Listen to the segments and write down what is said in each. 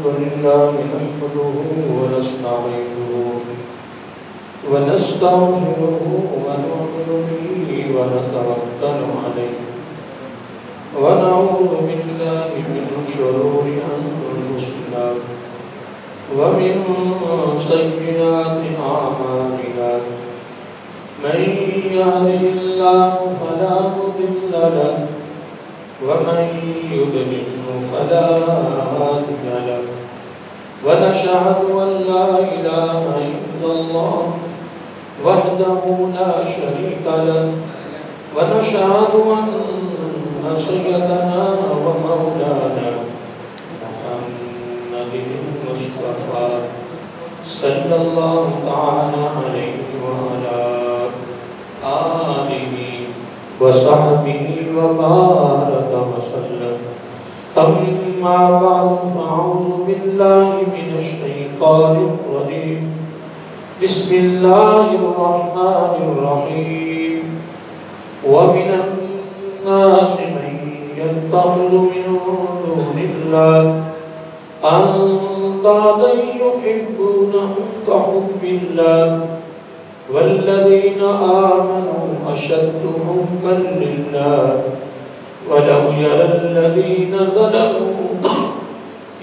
الحمد لله نحمده ونستعينه ونستغفره ونؤمن به ونتوكل عليه ونعوذ بالله من شرور أنفسنا ومن سيئات أعمالنا من يهده الله فلا مضل له ومن يضلل فلا هادي له ونشهد أن لا إله إلا الله وحده لا شريك له ونشهد أن سيدنا ومولانا محمد المصطفى صلى الله تعالى عليه وعلى آله وصحبه وبارك وسلم أما بعد فأعوذ بالله من الشيطان الرجيم بسم الله الرحمن الرحيم ومن الناس من يتخذ من دون الله أندادا يحبونهم كحب الله والذين آمنوا أشد حبا لله ولو يرى الذين ظلموا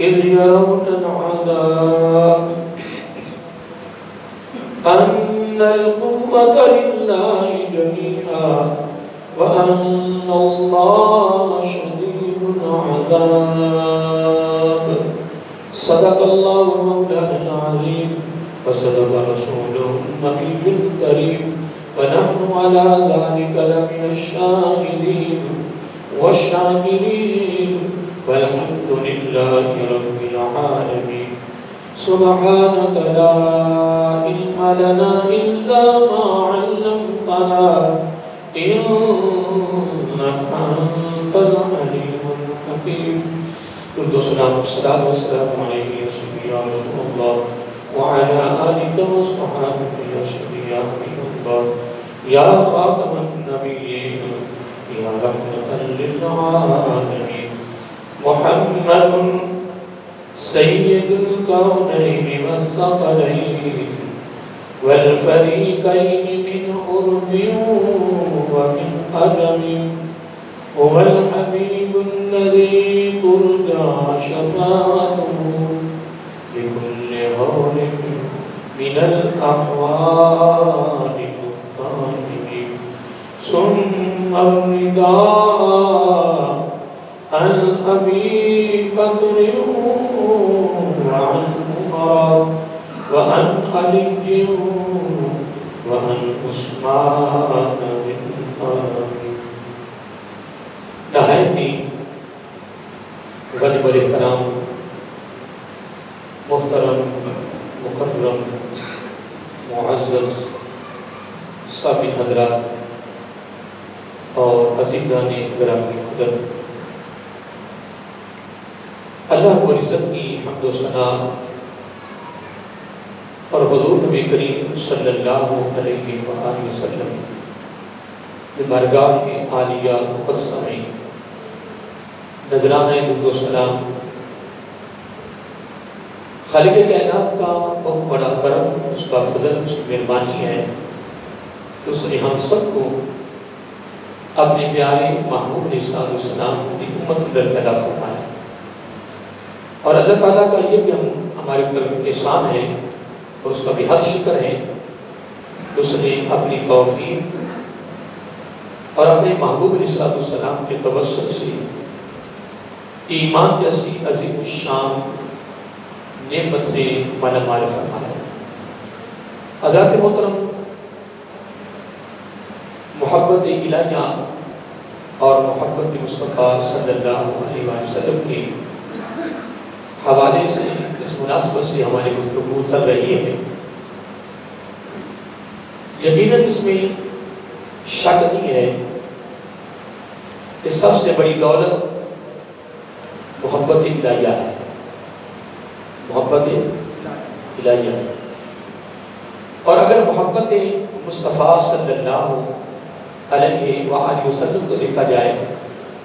إذ يرون العذاب أن القوة لله جميعا وأن الله شديد العذاب صدق الله مولانا العظيم وصدق رسوله النبي الكريم ونحن على ذلك لمن الشاهدين والشاكرين والحمد لله رب العالمين سبحانك لا علم لنا إلا ما علمتنا إنك أنت العليم الحكيم قلت الصلاة والسلام عليك يا سيدي يا رسول الله وعلى آلك وصحبك يا سيدي يا حبيب الله يا خاتم النبيين يا رحمة للعالمين محمد سيد الكونين والثقلين والفريقين من قرب ومن أجم هو الحبيب الذي ترجى شفاعته لكل هول من الأحوال الطاهرين ثم الرداء عن أبي بكر وعن عمر وعن علي وعن عثمان بن عفان نہایتی غالب الاحترام محترم مکرم معزز سابق حضرات اور عزیزان گرامی قدر اللہ کو عزت کی حمد و ثنا اور حضور نبی کریم صلی اللہ علیہ وآلہ وسلم کی بارگاہ عالیہ مقدسہ میں نذرانہ درود و سلام خالق کائنات کا بہت بڑا کرم اس کا فضل اس کی مہربانی ہے کہ اس نے ہم سب کو اپنے پیارے محبوب علیہ السلام کی امت اندر پیدا فرمایا اور اللہ تعالیٰ کا یہ بھی ہمارے اوپر احسان ہے اور اس کا بھی حد شکر ہے کہ اس نے اپنی توفیق اور اپنے محبوب علیہ السلام کے توسل سے ایمان جیسی عظیم الشان نعمت سے مالا مال فرمایا حضرات محترم محبت الہیہ اور محبت مصطفیٰ صلی اللہ علیہ وسلم کے حوالے سے اس مناسبت سے ہماری گفتگو چل رہی ہے یقیناً اس میں شک نہیں ہے کہ سب سے بڑی دولت محبت الہیہ ہے محبت الہیہ ہے اور اگر محبت مصطفیٰ صلی اللہ علیہ وآلہ وسلم کو دیکھا جائے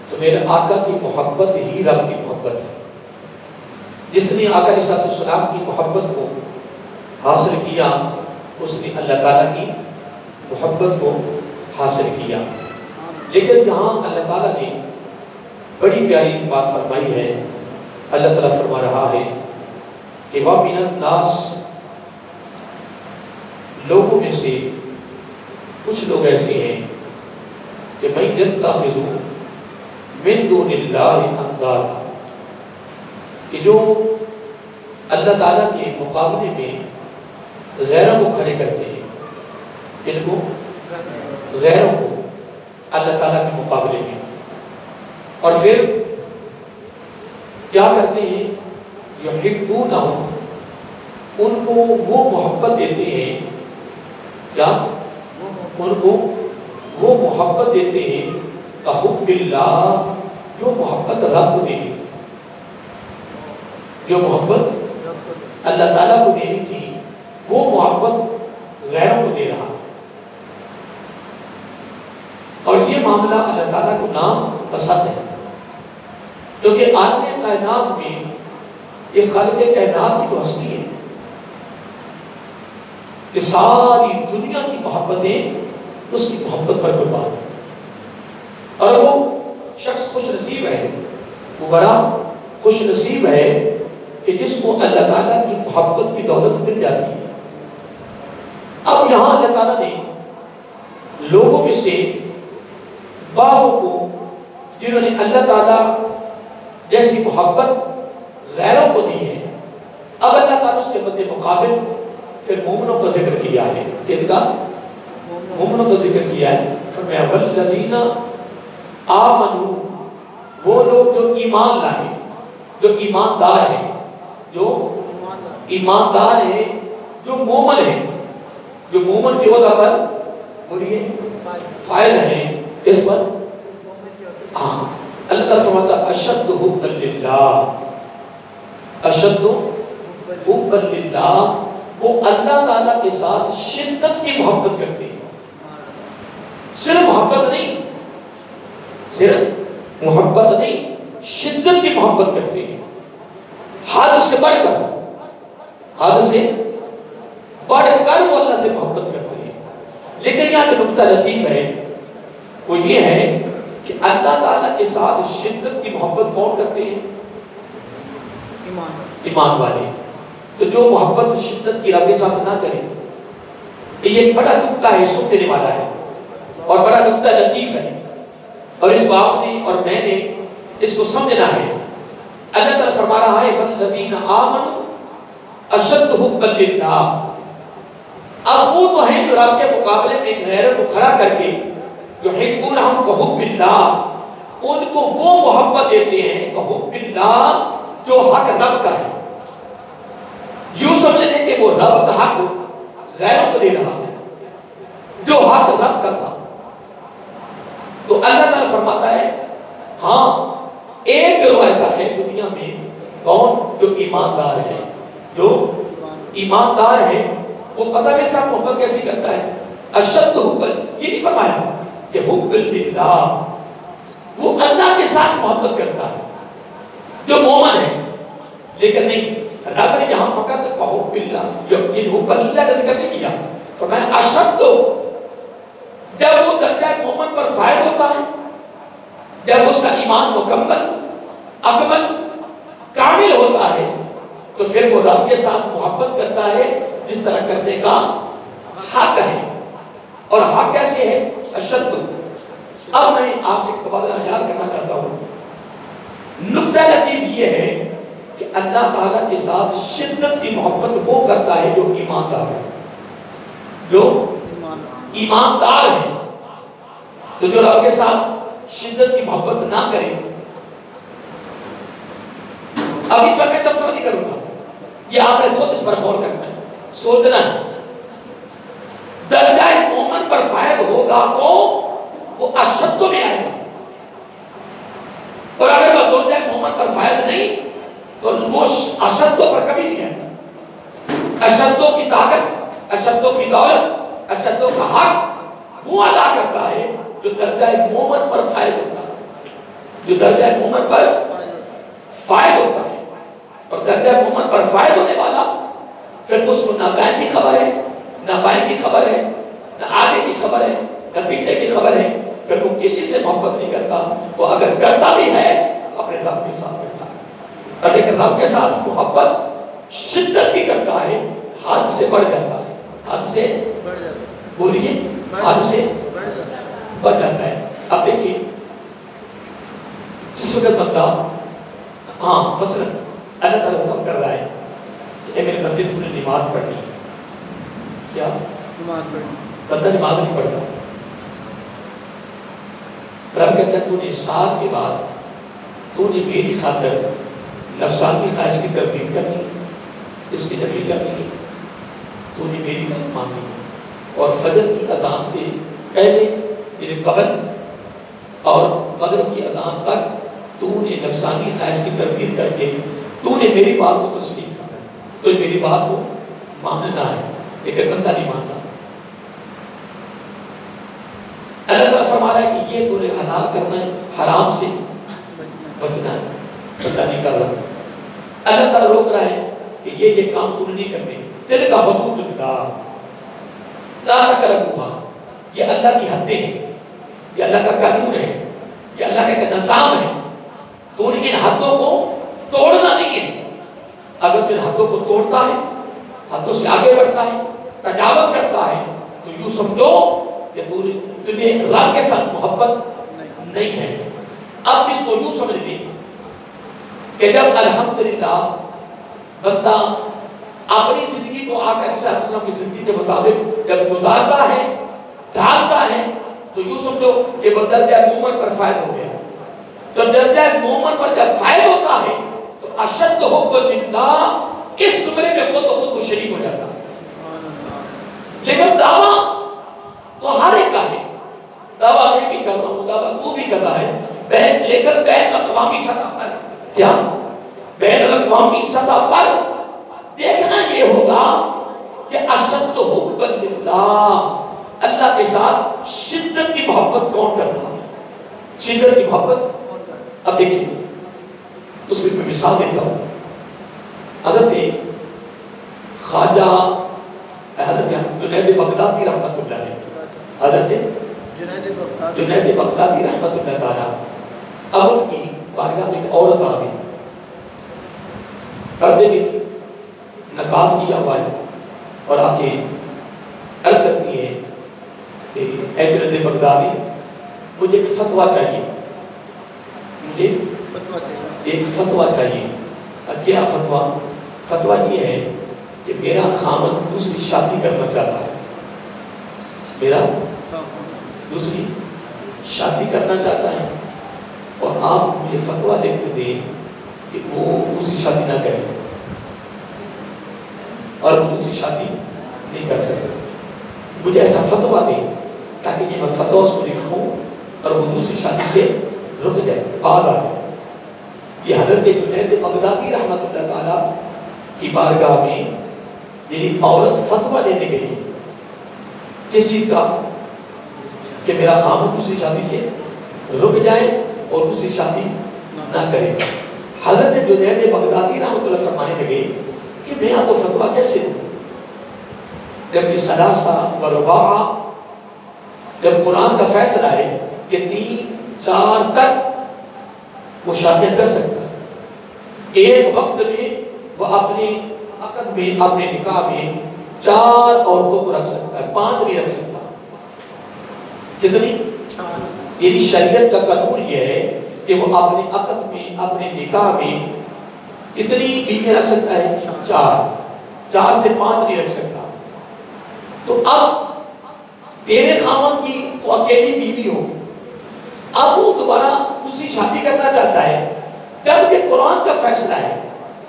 تو میرے آقا کی محبت ہی رب کی محبت ہے جس نے آقا علیہ السلام کی محبت کو حاصل کیا اس نے اللہ تعالیٰ کی محبت کو حاصل کیا۔ لیکن یہاں اللہ تعالیٰ نے بڑی پیاری بات فرمائی ہے۔ اللہ تعالیٰ فرما رہا ہے کہ وَمِنَ النَّاسِ، لوگوں میں سے کچھ لوگ ایسے ہیں کہ مَن يَتَّخِذُ مِن دُونِ اللَّهِ أَندَادًا، کہ جو اللہ تعالیٰ کے مقابلے میں غیروں کو کھڑے کرتے ہیں، جن کو غیروں کو اللہ تعالیٰ کے مقابلے میں، اور پھر کیا کرتے ہیں؟ یحبونہم، ان کو وہ محبت دیتے ہیں، کیا ان کو وہ محبت دیتے ہیں کحب اللہ، جو محبت رب کو دینی تھی، جو محبت اللہ تعالیٰ کو دینی تھی وہ محبت غیروں کو دے رہا۔ اور یہ معاملہ اللہ تعالیٰ کو نام پسند ہے، کیونکہ عالم کائنات میں یہ خالق کائنات کی تو ہستی ہے کہ ساری دنیا کی محبتیں اس کی محبت پر قربان، اور وہ شخص خوش نصیب ہے، وہ بڑا خوش نصیب ہے کہ جس کو اللہ تعالیٰ کی محبت کی دولت مل جاتی ہے۔ اب یہاں اللہ تعالیٰ نے لوگوں میں سے بعضوں کو جنہوں نے اللہ تعالیٰ جیسی محبت غیروں کو دی ہے، اب اللہ تعالیٰ اس کے مد مقابل پھر مومنوں کا ذکر کیا ہے، کن کا؟ مومنوں کا ذکر کیا ہے۔ فرمایا والذین آمنوا، وہ لوگ جو ایمان لائے، جو ایماندار ہیں، جو ایماندار ہیں، جو مومن ہیں، جو مومن کی عہدہ پر بولیے فائز ہیں، اس پر ہاں اللہ تعالیٰ فرماتا اشد حبا للہ، اشد حبا للہ، وہ اللہ تعالیٰ کے ساتھ شدت کی محبت کرتے ہیں۔ صرف محبت نہیں، صرف محبت نہیں، شدت کی محبت کرتے ہیں، حد سے بڑھ کر، حد سے بڑھ کر وہ اللہ سے محبت کرتے ہیں۔ لیکن یہاں جو نقطہ لطیف ہے وہ یہ ہے کہ اللہ تعالیٰ کے ساتھ شدت کی محبت کون کرتے ہیں؟ ایمان والے۔ تو جو محبت شدت کی رب کے ساتھ نہ کرے، یہ ایک بڑا نقطہ ہے، سن دینے والا ہے اور بڑا نقطہ لطیف ہے، اور اس کو آپ نے اور میں نے اس کو سمجھنا ہے۔ اللہ تعالیٰ فرما رہا ہے والذین آمنوا اشد حبا للہ، اب وہ تو ہیں جو رب کے مقابلے میں ایک غیر کو کھڑا کر کے یحبونہم کحب اللہ، ان کو وہ محبت دیتے ہیں کحب اللہ جو حق رب کا ہے۔ یوں سمجھ لیں کہ وہ رب کا حق غیروں کو دے رہا ہے جو حق رب کا تھا۔ تو اللہ تعالیٰ فرماتا ہے ہاں ایک گروہ ایسا ہے دنیا میں، کون؟ جو ایماندار ہے، جو ایماندار ہے، وہ پتہ بھی صاحب محبت کیسی کرتا ہے؟ اشد حب، یہ نہیں فرمایا کہ حب للہ، وہ اللہ کے ساتھ محبت کرتا ہے جو مومن ہے، لیکن نہیں، رب نے یہاں فقط حب اللہ، یہ حب اللہ کا ذکر نہیں کیا، فرمایا اشد، جب وہ درجہ مومن پر فائد ہوتا ہے، جب اس کا ایمان مکمل اکمل کامل ہوتا ہے، تو پھر وہ رب کے ساتھ محبت کرتا ہے جس طرح کرنے کا حق ہے، اور حق کیسے ہے؟ اشد۔ اب میں آپ سے تبادلہ خیال کرنا چاہتا ہوں، نقطہ لطیف یہ ہے کہ اللہ تعالیٰ کے ساتھ شدت کی محبت وہ کرتا ہے جو ایماندار ہے، جو ایماندار ہے۔ تو جو رب کے ساتھ شدت کی محبت نہ کرے، اب اس پر میں تفسیر نہیں کروں گا، یہ آپ نے خود اس پر غور کرنا ہے، سوچنا ہے۔ درجہ مومن پر فائد ہوگا تو وہ اشد تو نہیں آئے گا، اور اگر وہ درجہ مومن پر فائد نہیں تو وہ اشدوں پر کبھی نہیں آئے گا۔ اشدوں کی طاقت، اشدوں کی دولت، اشدوں کا حق وہ ادا کرتا ہے جو درجہ مومن پر فائد ہوتا ہے، جو درجہ مومن پر فائد ہوتا ہے۔ اور درجہ مومن پر فائد ہونے والا، پھر اس کو نہ دائیں کی خبر ہے، نہ بائیں کی خبر ہے، نہ آگے کی خبر ہے، نہ پیچھے کی خبر ہے، پھر وہ کسی سے محبت نہیں کرتا. وہ اگر کرتا بھی ہے اپنے رب کے ساتھ کرتا ہے، لیکن رب کے ساتھ محبت شدت کی کرتا ہے، حد سے بڑھ جاتا ہے، حد سے بولیے حد سے بڑھ جاتا ہے. اب دیکھیے جس وقت بندہ مثلا اللہ تعالیٰ حکم کر رہا ہے کہ اے میرے بندے تم نے نماز پڑھنی، کیا نماز پڑھنی، بندہ نماز نہیں پڑھتا. رب کہتا ہے تو نے سال کے بعد تو نے میری خاطر نفسانی خواہش کی تردید کرنی، اس کی نفی کرنی، تو نے میری بات ماننی، اور فجر کی اذان سے پہلے میرے قبل اور مغرب کی اذان تک تو نے نفسانی خواہش کی تردید کر کے تو نے میری بات کو تسلیم کرنا ہے، تو میری بات کو ماننا ہے، لیکن بندہ نہیں مانتا. اللہ تعالیٰ فرما رہا ہے کہ یہ تو نے حلال کرنا ہے، حرام سے بچنا ہے، بندہ نہیں کر رہا. اللہ تعالیٰ روک رہا ہے کہ یہ کام تو نہیں کرنے. دل کا حدود اللہ لا تقربوها، یہ اللہ کی حدیں ہیں، یہ اللہ کا قانون ہے، یہ اللہ کا ایک نظام ہے. تو ان حدوں کو توڑنا نہیں ہے. اگر تو ان حدوں کو توڑتا ہے، حدوں سے آگے بڑھتا ہے، تجاوز کرتا ہے، تو یوں سمجھو کہ تجھے رب کے ساتھ محبت نہیں ہے. اب اس کو یوں سمجھ لیں کہ جب الحمدللہ بندہ اپنی زندگی کو آقا علیہ السلام کی زندگی کے مطابق جب گزارتا ہے، ڈھالتا ہے، تو یوں سمجھو کہ وہ درجہ مومن پر فائد ہو گیا. تو درجہ مومن پر جب فائد ہوتا ہے تو اشد حب للہ اس زمرے میں خود وہ شریک ہو جاتا ہے. لیکن دعویٰ تو ہر ایک کا ہے، دعویٰ میں بھی کر رہا ہوں، دعویٰ تو بھی کر رہا ہے، لیکن بین اقوامی سطح پر کیا بین الاقوامی سطح پر دیکھنا یہ ہوگا کہ اشد حب للہ، اللہ کے ساتھ شدت کی محبت کون کر رہا ہے، شدت کی محبت. اب دیکھیں اس میں مثال دیتا ہوں. حضرت خواجہ حضرت جنید بغدادی رحمۃ اللہ علیہ، حضرت جنید بغدادی رحمۃ اللہ تعالیٰ، اب ان کی بارگاہ میں ایک عورت آ گئی، پردے میں تھی، نقاب کیا ہوا ہے، اور آ کے عرض کرتی ہے کہ اے جنید بغدادی مجھے ایک فتویٰ چاہیے، مجھے ایک فتویٰ چاہیے. کیا فتویٰ؟ فتویٰ یہ ہے کہ میرا خامن دوسری شادی کرنا چاہتا ہے، میرا دوسری شادی کرنا چاہتا ہے، اور آپ مجھے فتویٰ لے کر دیں کہ وہ دوسری شادی نہ کرے، اور وہ دوسری شادی نہیں کر سکتے. مجھے ایسا فتویٰ دیں تاکہ یہ میں فتویٰ اس کو دکھاؤں اور وہ دوسری شادی سے رک جائے، باز آ جائے. یہ حضرت جنید بغدادی رحمۃ اللہ تعالیٰ کی بارگاہ میں یعنی عورت فتویٰ دینے گئی کس چیز کا؟ کہ میرا خامن دوسری شادی سے رک جائے اور دوسری شادی نہ کرے. حضرت جنید بغدادی رحمۃ اللہ فرمانے لگے کہ میں آپ کو فتویٰ کیسے دوں جبکہ ثلاثہ و رباع، جب قرآن کا فیصلہ ہے کہ 3-4 تک وہ شادیاں کر سکتا ہے، ایک وقت میں وہ اپنے عقد میں، اپنے نکاح میں 4 عورتوں کو رکھ سکتا ہے، 5 نہیں رکھ سکتا. کتنی؟ یعنی شریعت کا قانون یہ ہے کہ وہ اپنے عقد میں، اپنے نکاح میں کتنی بیویاں رکھ سکتا ہے؟ 4 سے 5 نہیں رکھ سکتا. تو اب تیرے خامن کی تو اکیلی بیوی ہو، اب وہ دوبارہ دوسری شادی کرنا چاہتا ہے، جبکہ قرآن کا فیصلہ ہے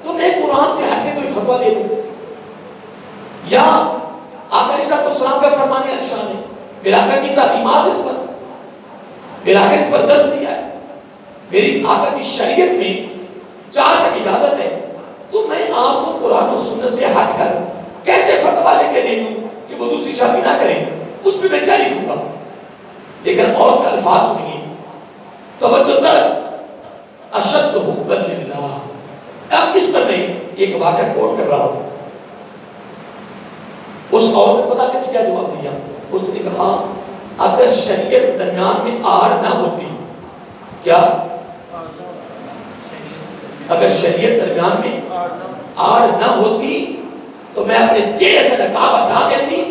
تو میں قرآن سے ہٹ کے کوئی فتویٰ دے دوں؟ یا آقا علیہ السلام کا فرمان ارشاد ہے، میرے آقا کی تعلیمات اس پر، میرے آقا اس پر دست دیا ہے، میری آقا کی شریعت میں 4 تک اجازت ہے، تو میں آپ کو قرآن و سنت سے ہٹ کر کیسے فتویٰ لے کے دے دوں کہ وہ دوسری شادی نہ کریں؟ اس میں میں کیا لکھوں گا؟ لیکن عورت کے الفاظ سنیے، توجہ تر اشد حب للہ، اب اس پر میں ایک واقعہ کوٹ کر رہا ہوں. اس عورت نے پتا کس کیا جواب دیا؟ اس نے کہا اگر شریعت درمیان میں آڑ نہ ہوتی، کیا اگر شریعت درمیان میں آڑ نہ ہوتی تو میں اپنے چہرے سے نقاب ہٹا دیتی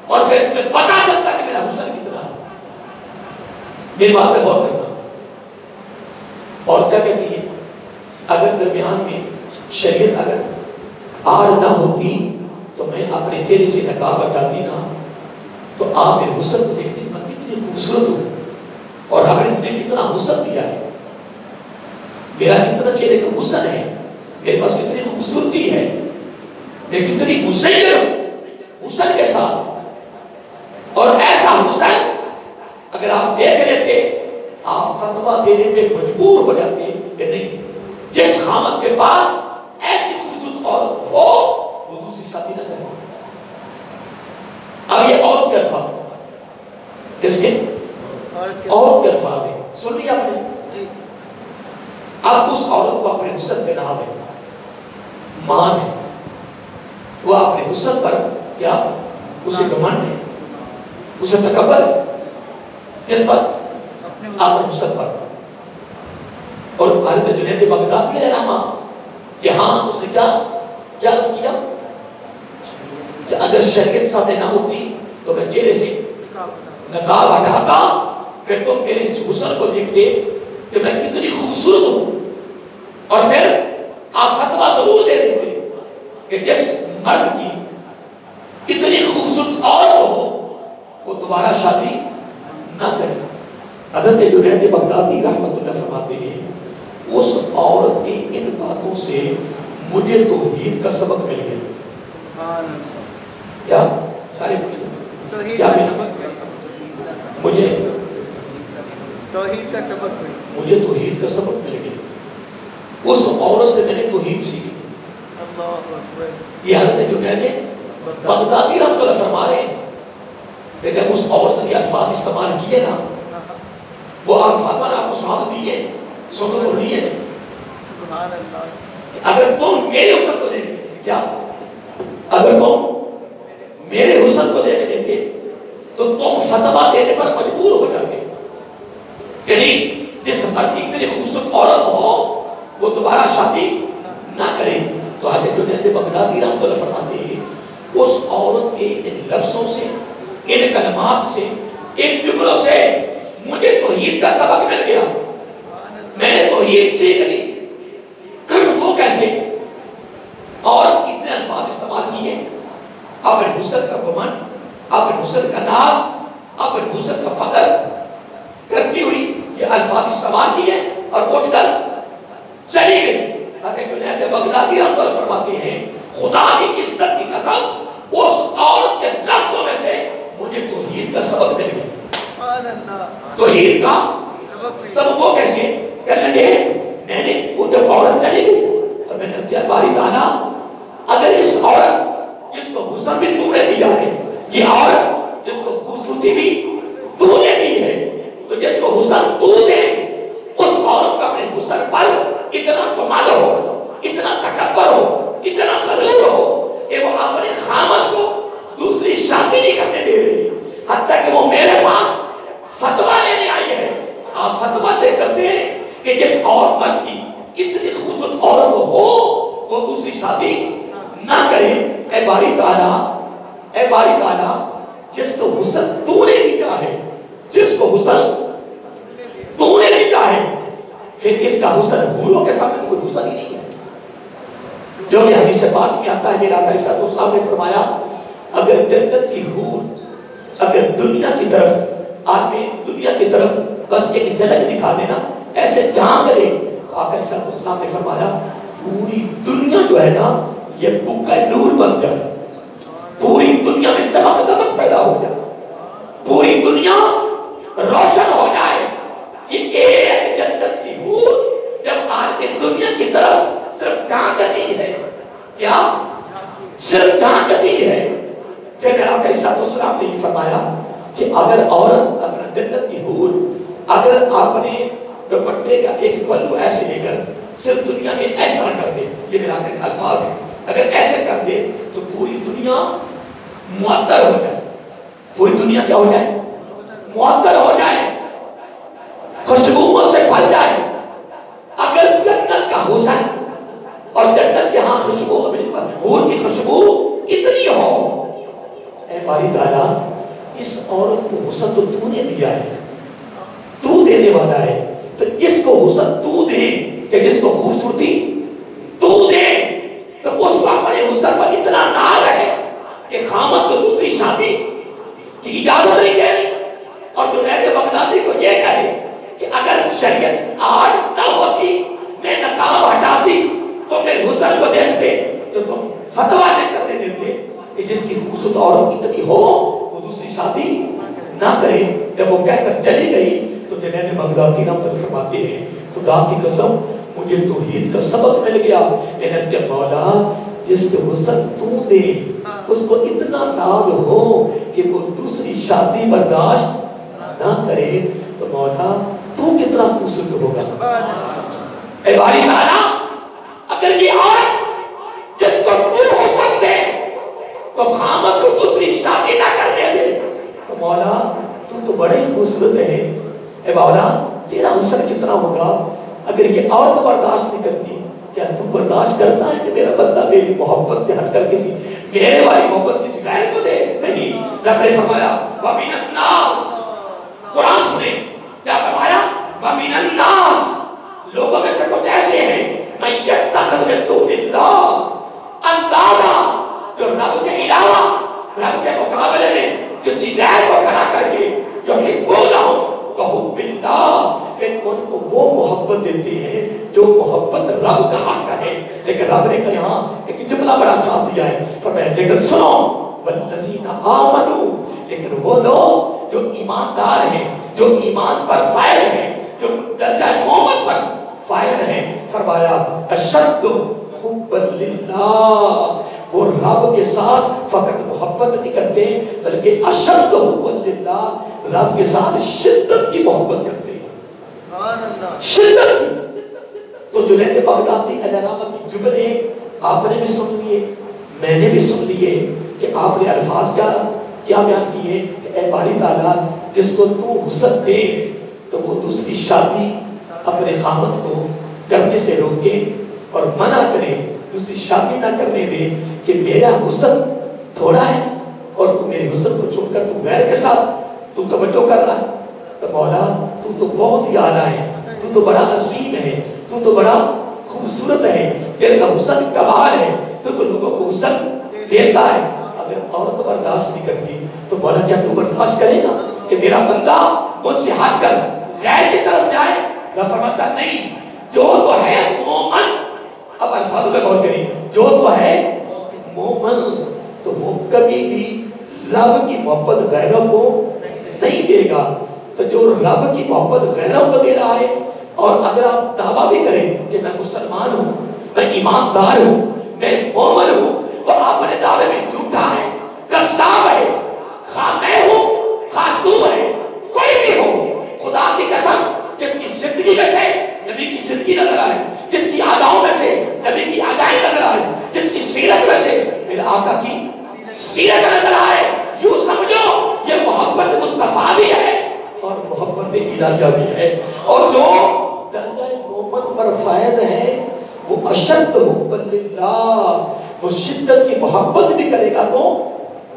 اور پھر تمہیں پتا چلتا کہ میرا حسن کتنا ہے. میری بات پہ غور کرنا. اور کیا کہتی ہے؟ اگر درمیان میں شریعت اگر آڑ نہ ہوتی تو میں اپنے چہرے سے نقاب ہٹاتی نا تو آپ میرے حسن کو دیکھتے میں کتنی خوبصورت ہوں اور آپ نے مجھے کتنا حسن دیا ہے، میرا کتنا چہرے کا حسن ہے، میرے پاس کتنی خوبصورتی ہے، میں کتنی مسیر ہوں حسن کے ساتھ. اور ایسا حسن اگر آپ دیکھ لیتے آپ فتویٰ دینے پہ مجبور ہو جاتے کہ نہیں، جس خامد کے پاس ایسی خوبصورت عورت ہو وہ دوسری شادی نہ کرے. اب یہ عورت کے الفاظ کس کے؟ عورت کے الفاظ ہیں. سن لیا آپ نے؟ اب اس عورت کو اپنے حسن پہ ناز ہے، مان ہے، وہ اپنے حسن پر کیا اسے گھمنڈ ہے، اسے تکبر ہے. کس پر؟ اپنے حسن پر. اور حضرت جنید بغدادی رحمہ یہاں اس نے کیا یاد کیا کہ اگر شریعت سامنے نہ ہوتی تو میں چہرے سے نقاب ہٹاتا، پھر تم میرے حسن کو دیکھتے کہ میں کتنی خوبصورت ہوں، اور پھر آپ فتویٰ ضرور دے دیتے کہ جس مرد کی اتنی خوبصورت عورت ہو وہ دوبارہ شادی نہ کرے. حضرت جنید بغدادی رحمۃ اللہ فرماتے ہیں اس عورت کی ان باتوں سے مجھے توحید کا سبق مل گیا. کیا سارے کیا مجھے توحید کا سبق مل گیا. اس عورت سے میں نے توحید سیکھی. یہ حضرت جنید بغدادی رحمۃ اللہ فرما رہے ہیں کہ جب اس عورت نے الفاظ استعمال کیے نا، وہ الفاظ میں نے آپ کو سماعت دی ہے، سنت تو نہیں ہے. اگر تم میرے حسن کو دیکھ لیتے، کیا اگر تم میرے حسن کو دیکھ لیتے تو تم فتویٰ دینے پر مجبور ہو جاتے کہ نہیں، جس مرد کی اتنی خوبصورت عورت ہو وہ دوبارہ شادی نہ کرے. تو حضرت جنید بغدادی رحمۃ اللہ فرماتے ہیں اس عورت کے ان لفظوں سے، ان کلمات سے، ان جملوں سے مجھے توحید کا سبق مل گیا. میں نے توحید سیکھ لی. وہ کیسے؟ اور اتنے الفاظ استعمال کیے، اپنے حسن کا گھمنڈ، اپنے حسن کا ناز، اپنے حسن کا فخر کرتی ہوئی یہ الفاظ استعمال کیے اور اٹھ کر چلی گئی. حضرت جنید بغدادی رحمۃ اللہ فرماتے ہیں خدا کی عزت کی قسم اس عورت کے لفظوں میں سے مجھے توحید کا سبق مل گیا. توحید کا سبق وہ کیسے؟ کہنے لگے میں نے وہ جب عورت چلی گئی تو میں نے کیا باری تعالیٰ اگر اس عورت جس کو حسن بھی تو نے دیا ہے، یہ عورت جس کو خوبصورتی بھی تو نے دی ہے، تو جس کو حسن تو دے اس عورت کا اپنے حسن پر اتنا کمال ہو، اتنا تکبر ہو، اتنا غرور ہو کہ وہ اپنے خامد کو دوسری شادی نہیں کرنے دے رہی، حتیٰ کہ وہ میرے پاس فتویٰ لینے آئی ہے. آپ فتویٰ لے کر دیں کہ جس اور مرد کی اتنی خوبصورت عورت ہو وہ دوسری شادی نہ کرے. اے باری تعالیٰ، اے باری تعالیٰ، جس کو حسن تو نے دیا ہے، جس کو حسن تو نے دیا ہے، پھر اس کا حسن حوروں کے سامنے کوئی حسن ہی نہیں ہے. جو کہ حدیث پاک میں آتا ہے میرا آقا صلی اللہ علیہ وسلم نے فرمایا اگر جنت کی حور اگر دنیا کی طرف آدمی دنیا کی طرف بس ایک جھلک دکھا دینا، ایسے جھانک لے، تو آقا صلی اللہ علیہ وسلم نے فرمایا پوری دنیا جو ہے نا یہ بکہ نور بن جائے، پوری دنیا میں چمک دمک پیدا ہو جائے، پوری دنیا روشن ہو جائے. یہ ایک جنت کی حور جب آدمی دنیا کی طرف صرف جھانکتی ہے، کیا صرف جھانکتی ہے، پھر میرا آقا صلی اللہ علیہ وسلم نے یہ فرمایا کہ اگر عورت اپنا جنت کی حور اگر اپنے دوپٹے کا ایک پلو ایسے لے کر صرف دنیا میں ایس طرح کر دے، یہ میرا الفاظ ہے، اگر ایسے کر دے تو پوری دنیا معطر ہو جائے، پوری دنیا کیا ہو جائے؟ معطر ہو جائے، خوشبوؤں سے بھر جائے۔ اگر جنت کا حسن اور جنت کے ہاں خوشبو، حور کی خوشبو اتنی ہو، اے باری تعالیٰ اس عورت کو حسن تو تو نے دیا ہے، تو دینے والا ہے، تو اس کو حسن تو دے کہ جس کو خوبصورتی تو دے، تو اس کو اپنے حسن پر اتنا ناز ہے کہ خامد کو دوسری شادی کی اجازت نہیں دے رہی، اور جنید بغدادی کو یہ کہے کہ اگر شریعت آج نہ ہوتی، میں نقاب ہٹاتی تو میرے حسن کو دیکھتے تو تم فتویٰ دے کر دیتے کہ جس کی خوبصورت عورت اتنی ہو وہ دوسری شادی نہ کرے۔ جب وہ کہہ کر چلی گئی تو جنید بغدادی رحمۃ اللہ فرماتے ہیں خدا کی قسم مجھے توحید کا سبق مل گیا، میں نے کہا مولا جس کے حسن تو دے اس کو اتنا ناز ہو کہ وہ دوسری شادی برداشت نہ کرے، تو مولا تو کتنا خوبصورت ہوگا۔ اے باری تعالیٰ اگر یہ عورت جس کو تو حسن دے تو خامد کو دوسری شادی نہ کرنے دے، تو مولا تو بڑے خوبصورت ہے، اے مولا تیرا حسن کتنا ہوگا۔ اگر یہ عورت برداشت نہیں کرتی، کیا تو برداشت کرتا ہے کہ میرا بندہ میری محبت سے ہٹ کر کسی میرے والی محبت کسی غیر کو دے؟ نہیں۔ رب نے فرمایا وَمِنَ النَّاسِ، قرآن سنے کیا فرمایا؟ وَمِنَ النَّاسِ، لوگوں میں سے کچھ ایسے ہیں مَن يَتَّخِذُ مِن دُونِ اللَّهِ اندادا، جو رب کے علاوہ، رب کے مقابلے میں کسی غیر کو کھڑا کر کے جو يُحِبُّونَهُ كَحُبِّ اللَّهِ، پھر ان کو وہ محبت دیتے ہیں جو محبت رب کا حق ہے۔ لیکن رب نے کہا یہاں ایک جملہ بڑا خاص دیا ہے، فرمایا لیکن سنو وَالَّذِينَ آمَنُوا، لیکن وہ لوگ جو ایماندار ہیں، جو ایمان پر فائل ہیں، جو درجہ مومن پر فائل ہیں، فرمایا اشد حب للہ، وہ رب کے ساتھ فقط محبت نہیں کرتے بلکہ اشد حب للہ، رب کے ساتھ شدت کی محبت کرتے ہیں، شدت کی۔ تو جنید بغدادی علیہ السلام کی جملے آپ نے بھی سن لیے، میں نے بھی سن لیے کہ آپ نے الفاظ کیا بیان کیے کہ اے باری تعالیٰ جس کو تو حسن دے تو وہ دوسری شادی اپنے خامد کو کرنے سے روکے اور منع کرے، دوسری شادی نہ کرنے دے کہ میرا حسن تھوڑا ہے اور تو میرے حسن کو چھوڑ کر تو غیر کے ساتھ تو توجہ کر رہا ہے، تو مولا تو بہت ہی اعلیٰ ہے، تو بڑا عظیم ہے، تو بڑا خوبصورت ہے، تیرے کا حسن کمال ہے، تو لوگوں کو حسن دیتا ہے۔ اگر عورت برداشت نہیں کرتی تو مولا کیا تو برداشت کرے گا کہ میرا بندہ مجھ سے ہٹ کر غیر کی طرف جائے؟ رب فرماتا نہیں، جو تو ہے مومن، اب الفاظ میں غور کریں، جو تو ہے مومن تو وہ کبھی بھی رب کی محبت غیروں کو نہیں دے گا۔ تو جو رب کی محبت غیروں کو دے رہا ہے، اور اگر آپ دعویٰ بھی کریں کہ میں مسلمان ہوں، میں ایماندار ہوں، میں مومن ہوں، وہ اپنے دعوے میں جھوٹا ہے، کذاب ہے، خواہ میں ہوں خواہ تو ہے، کوئی بھی ہو، خدا کی قسم جس کی زندگی میں سے نبی کی زندگی نظر آئے، جس کی اداؤں میں سے نبی کی ادائیں نظر آئے، جس کی سیرت میں سے میرے آقا کی سیرت نظر آئے، یوں سمجھو یہ محبت مصطفیٰ بھی ہے اور محبت الہیہ بھی ہے، اور جو درجہ مومن پر فائز ہے وہ اشد حب للہ، وہ شدت کی محبت بھی کرے گا تو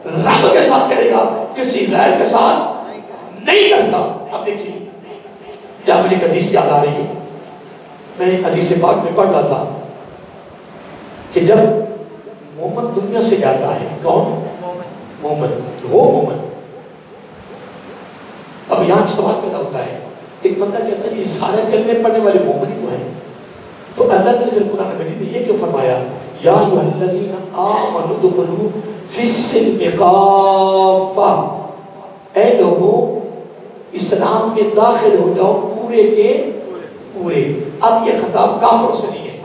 رب کے ساتھ کرے گا، کسی غیر کے ساتھ نہیں کرتا۔ اب دیکھیے جب مجھے حدیث یاد آ رہی ہے، میں حدیث پاک میں پڑھ رہا تھا کہ جب مومن دنیا سے جاتا ہے، کون؟ مومن، وہ مومن۔ اب یہاں سوال پیدا ہوتا ہے، ایک بندہ کہتا ہے یہ سارے کلمے پڑھنے والے مومن ہی تو ہیں، تو اللہ تعالیٰ نے قرآن مجید میں یہ کیوں فرمایا یا ایھا الذین آمنوا ادخلوا فی السلم کافہ، اے لوگوں اسلام میں داخل ہو جاؤ پورے کے پورے۔ اب یہ خطاب کافروں سے نہیں ہے،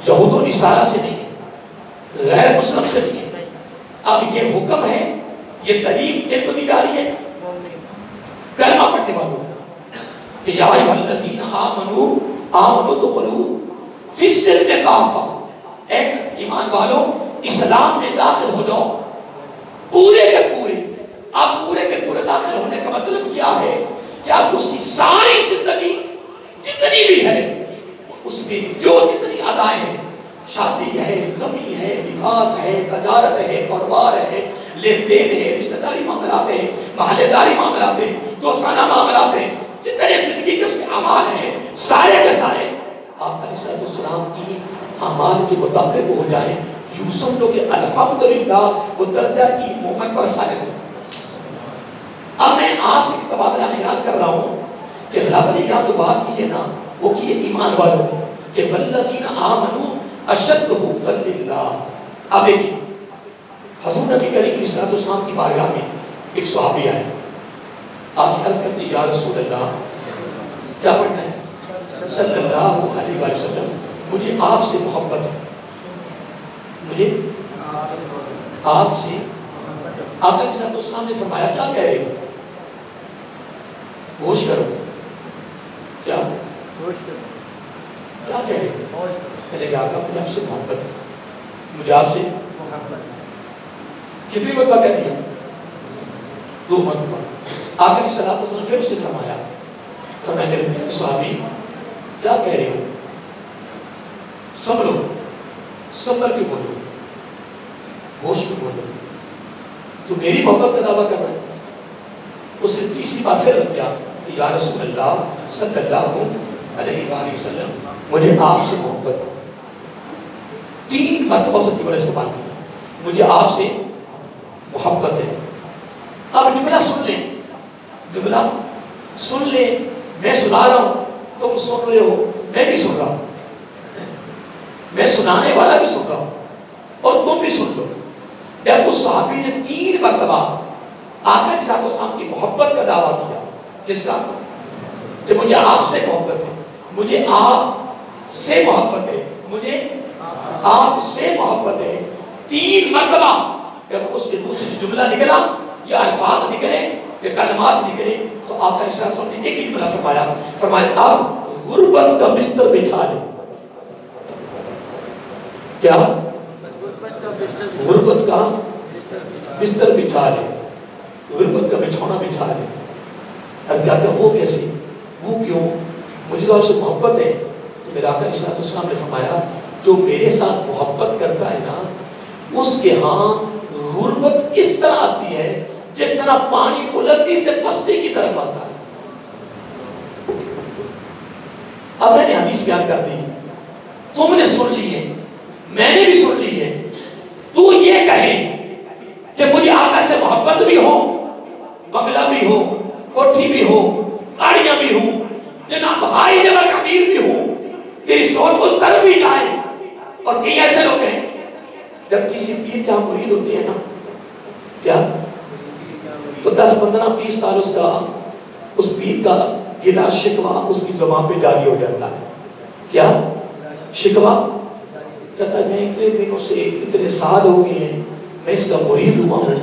یہود و نصارہ سے نہیں ہے، غیر مسلم سے نہیں ہے، اب یہ حکم ہے، یہ تعلیم کن کو دی جا رہی ہے؟ کلمہ پڑھنے والوں کہ یا ایھا الذین آمنوا آمنو دخلوا فی السلم کافہ، اے ایمان والو اسلام میں داخل ہو جاؤ پورے کے پورے۔ آپ پورے کے پورے داخل ہونے کا مطلب کیا ہے کہ آپ اس کی ساری زندگی جتنی بھی ہے اس میں جو جتنی ادائیں ہیں، شادی ہے، غمی ہے، لباس ہے، تجارت ہے، کاروبار ہے، لین دین ہے، رشتہ داری معاملات ہیں، محلے داری معاملات ہیں، دوستانہ معاملات ہیں، جتنے زندگی کے اس کے اعمال ہیں، سارے کے سارے آپ علیہ السلام کی اعمال کے مطابق ہو جائیں، یوں سمجھو کہ الحمدللہ وہ درجہ کی مومن پر فائز ہے۔ اب میں آپ سے تبادلہ خیال کر رہا ہوں کہ رب نے یہاں جو بات کی ہے نا وہ کی ہے ایمان والوں کی کہ والذین آمنوا اشد حبا للہ۔ اب دیکھیں حضور نبی کریم صلی اللہ علیہ وسلم کی بارگاہ میں ایک صحابی آئے، آپ کی عرض کرتے یا رسول اللہ، کیا پڑھنا ہے؟ صلی اللہ علیہ وسلم مجھے آپ سے محبت ہے، مجھے آپ سے۔ آپ علیہ السلام نے فرمایا کیا کہہ رہے ہو؟ ہوش کرو، کیا کہہ رہے ہو؟ کہنے کہ آقا مجھے آپ سے محبت ہے، مجھے آپ سے محبت۔ کتنی مرتبہ کہہ دیا؟ 2 مرتبہ۔ آقا علیہ السلام پھر اسے فرمایا میرے صحابی کیا کہہ رہے ہو؟ سمجھو، صبر کیوں بولو، ہوش کیوں بولو، تو میری محبت کا دعویٰ کر رہا ہے۔ اس نے تیسری بار پھر کیا کہ یا رسول اللہ صلی اللہ علیہ وآلہ وسلم مجھے آپ سے محبت ہے۔ 3 مرتبہ سے جملہ استعمال کیا، مجھے آپ سے محبت ہے۔ اب جملہ سن لیں، جملہ سن لیں، میں سنا رہا ہوں، تم سن رہے ہو، میں بھی سن رہا ہوں، میں سنانے والا بھی سن رہا ہوں اور تم بھی سن لو۔ جب اس صحابی نے 3 مرتبہ آقا علیہ السلام کی محبت کا دعویٰ کیا، کس کا؟ کہ مجھے آپ سے محبت ہے، مجھے آپ سے محبت ہے، مجھے آپ سے محبت ہے، 3 مرتبہ جب اس کے منہ سے جملہ نکلا یا الفاظ نکلے یا کلمات نکلے تو آقا علیہ السلام نے ایک ہی جملہ فرمایا اب غربت کا بستر بچھا لے۔ کیا؟ غربت کا بستر بچھا لے، غربت کا بچھونا بچھا لے۔ اب کیا کہ وہ کیسے، وہ کیوں؟ مجھے تو آپ سے محبت ہے۔ تو میرے آقا علیہ السلام نے فرمایا جو میرے ساتھ محبت کرتا ہے نا اس کے ہاں غربت اس طرح آتی ہے جس طرح پانی بلندی سے پستی کی طرف آتا ہے۔ اب میں نے حدیث بیان کر دی، تم نے سن لی ہے، میں نے بھی سن لی ہے۔ تو یہ کہے کہ مجھے آقا سے محبت بھی ہو، بنگلہ بھی ہو، کوٹھی بھی ہو، گاڑیاں بھی ہوں، جناب بھائی جناب امیر بھی ہوں، تیری سوچ اس طرح بھی جائے۔ اور کئی ایسے لوگ ہیں جب کسی پیر کا مرید ہوتے ہیں نا کیا تو 10-15-20 سال اس پیر کا گلا شکوہ اس کی زبان پہ جاری ہو جاتا ہے۔ کیا شکوہ؟ کہتا ہے میں اتنے دنوں سے اتنے سال ہو گئے ہیں میں اس کا مرید ہوا ہوں،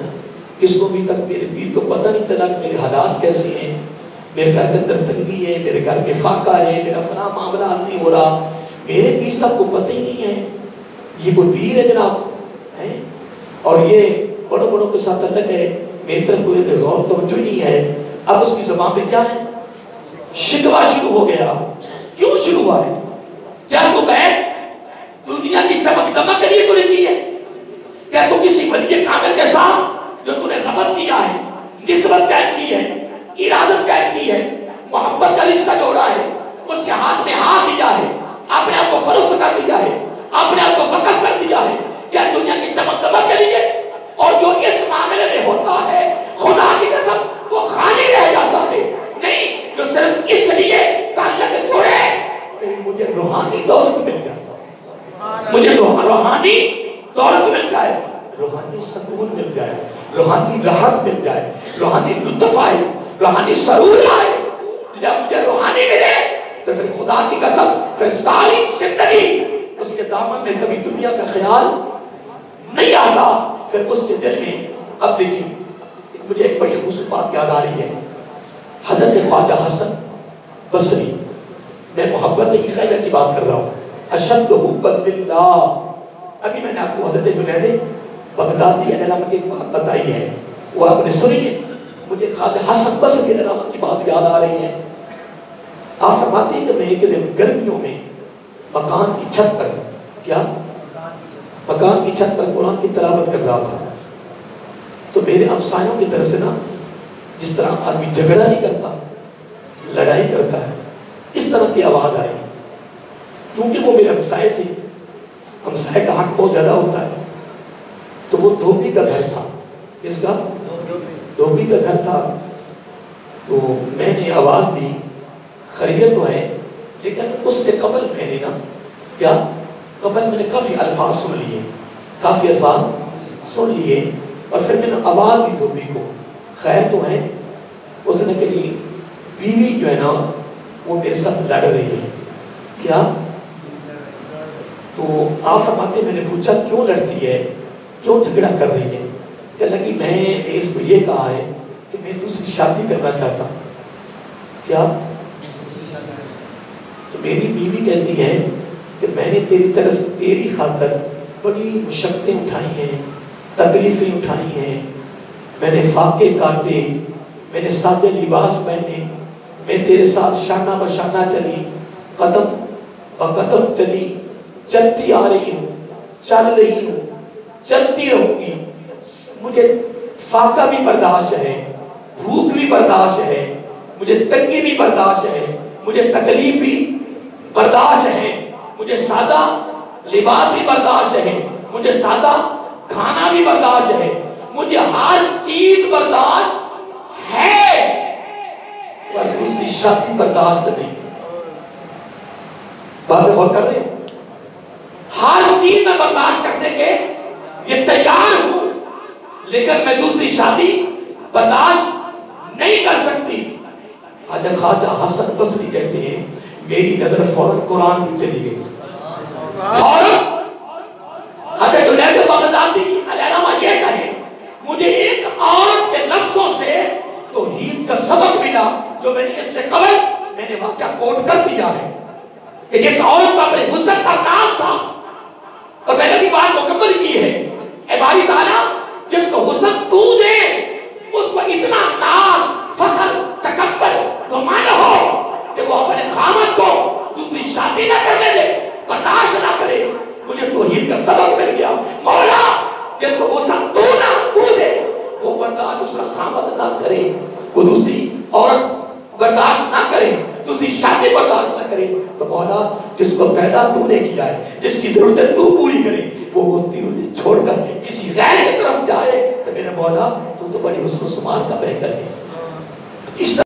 اس کو بھی تک میرے پیر کو پتہ نہیں چلا کہ میرے حالات کیسے ہیں، میرے گھر کے اندر تنگی ہے، میرے گھر میں فاقہ ہے، میرا فلاں معاملہ حل نہیں ہو رہا، میرے پیر صاحب کو پتہ ہی نہیں ہے یہ کوئی پیر ہے جناب، اور یہ بڑوں بڑوں کے ساتھ تعلق ہے، میری طرف کوئی غور توجہ نہیں ہے۔ اب اس کی زبان پہ کیا ہے؟ شکوہ شروع ہو گیا۔ کیوں شروع ہوا ہے؟ کیا تو بیت دنیا کی چمک دمک کے لیے تو نہیں کی ہے؟ کیا تو کسی ولی کامل کے ساتھ جو تو نے ربط کیا ہے، نسبت قائم کی ہے، ارادت قائم کی ہے، محبت کا رشتہ جوڑا ہے، اس کے ہاتھ میں ہاتھ دیا ہے، اپنے آپ کو فروخت کر دیا ہے، اپنے آپ کو وقف کر دیا ہے، کیا دنیا کی چمک دمک کے لیے؟ اور جو اس معاملے میں ہوتا ہے خدا کی قسم وہ خالی رہ جاتا ہے، نہیں جو صرف اس لیے تعلق چھوڑے کہ مجھے روحانی دولت مل جائے، مجھے روحانی دولت مل جائے، روحانی سکون مل جائے، روحانی راحت مل جائے، روحانی لطف آئے، روحانی سرور آئے۔ جب مجھے روحانی ملے تو پھر خدا کی قسم پھر ساری زندگی اس کے دامن میں کبھی دنیا کا خیال نہیں آتا، پھر اس کے دل میں۔ اب دیکھیں مجھے ایک بڑی خوبصورت بات یاد آ رہی ہے، حضرت خواجہ حسن بصری میں محبت الہیہ کی بات کر رہا ہوں. اشد حبا للہ. ابھی میں نے آپ کو حضرت جنید بغدادی علیہ السلام کی ایک بات بتائی ہے, وہ آپ نے سنی ہے. مجھے خواجہ حسن بصری علیہ السلام کی بات یاد آ رہی ہے. آپ فرماتے ہیں کہ میں ایک دن گرمیوں میں مکان کی چھت پر, کیا مکان کی چھت پر قرآن کی تلاوت کر رہا تھا, تو میرے ہمسایوں کی طرف سے نا, جس طرح آدمی جھگڑا نہیں کرتا, لڑائی کرتا ہے, اس طرح کی آواز آئی. کیونکہ وہ میرے ہمسائے تھے, ہمسائے کا حق بہت زیادہ ہوتا ہے. تو وہ دھوبی کا گھر تھا. کس کا؟ دھوبی کا گھر تھا. تو میں نے آواز دی, خیریت تو ہے, لیکن اس سے قبل میں نے نا, کیا قبل میں نے کافی الفاظ سن لیے, اور پھر میں نے آواز دی دھوبی کو, خیر تو ہے. اس نے کہی بیوی جو ہے نا وہ میرے ساتھ لڑ رہی ہے. کیا؟ تو آپ فرماتے, میں نے پوچھا کیوں لڑتی ہے, کیوں جھگڑا کر رہی ہے؟ کہ لگی میں نے اس کو یہ کہا ہے کہ میں دوسری شادی کرنا چاہتا ہوں. کیا؟ تو میری بیوی کہتی ہے کہ میں نے تیری خاطر بڑی مشقتیں اٹھائی ہیں, تکلیفیں اٹھائی ہیں, میں نے فاقے کاٹے, میں نے سادے لباس پہنے, میں تیرے ساتھ شانہ بشانہ چلی, قدم بقدم چلی, چلتی آ رہی ہوں, چل رہی ہوں, چلتی رہوں گی. مجھے فاقہ بھی برداشت ہے, بھوک بھی برداشت ہے, مجھے تنگی بھی برداشت ہے, مجھے تکلیف بھی برداشت ہے, مجھے سادہ لباس بھی برداشت ہے, مجھے سادہ کھانا بھی برداشت ہے, مجھے ہر چیز برداشت ہے, پر دوسری شادی برداشت نہیں. بات میں غور کر رہے ہیں؟ ہر چیز میں برداشت کرنے کے یہ تیار ہوں, لیکن میں دوسری شادی برداشت نہیں کر سکتی. حضرت خواجہ حسن بصری کہتے ہیں میری نظر فوراً قرآن میں چلی گئی. فوراً حضرت جنید بغدادی علیہ السلام یہ کہے, مجھے ایک عورت کے لفظوں سے توحید کا سبق ملا جو میں نے اس سے قبل میں نے واقعہ کوٹ کر دیا ہے, کہ جس عورت کا اپنے حسن پر ناز تھا, اور میں نے بھی بات مکمل کی ہے, اے باری تعالیٰ جس کو حسن تو دے اس کو اتنا ناز, فخر, تکبر, گمان ہو کہ وہ اپنے خامد کو دوسری شادی نہ کرنے دے, برداشت نہ کرے. مجھے توحید کا سبق مل گیا. مولا جس کو حسن تو دے وہ برداشت اس کا خامد نہ کرے, وہ دوسری عورت برداشت نہ کرے, دوسری شادی برداشت نہ کرے, تو مولا جس کو پیدا تو نے کیا ہے, جس کی ضرورتیں تو پوری کرے, وہ چھوڑ کر کسی غیر کی طرف جائے, تو میرے مولا تو بڑی حسن و سمار کا بہتر ہے. اس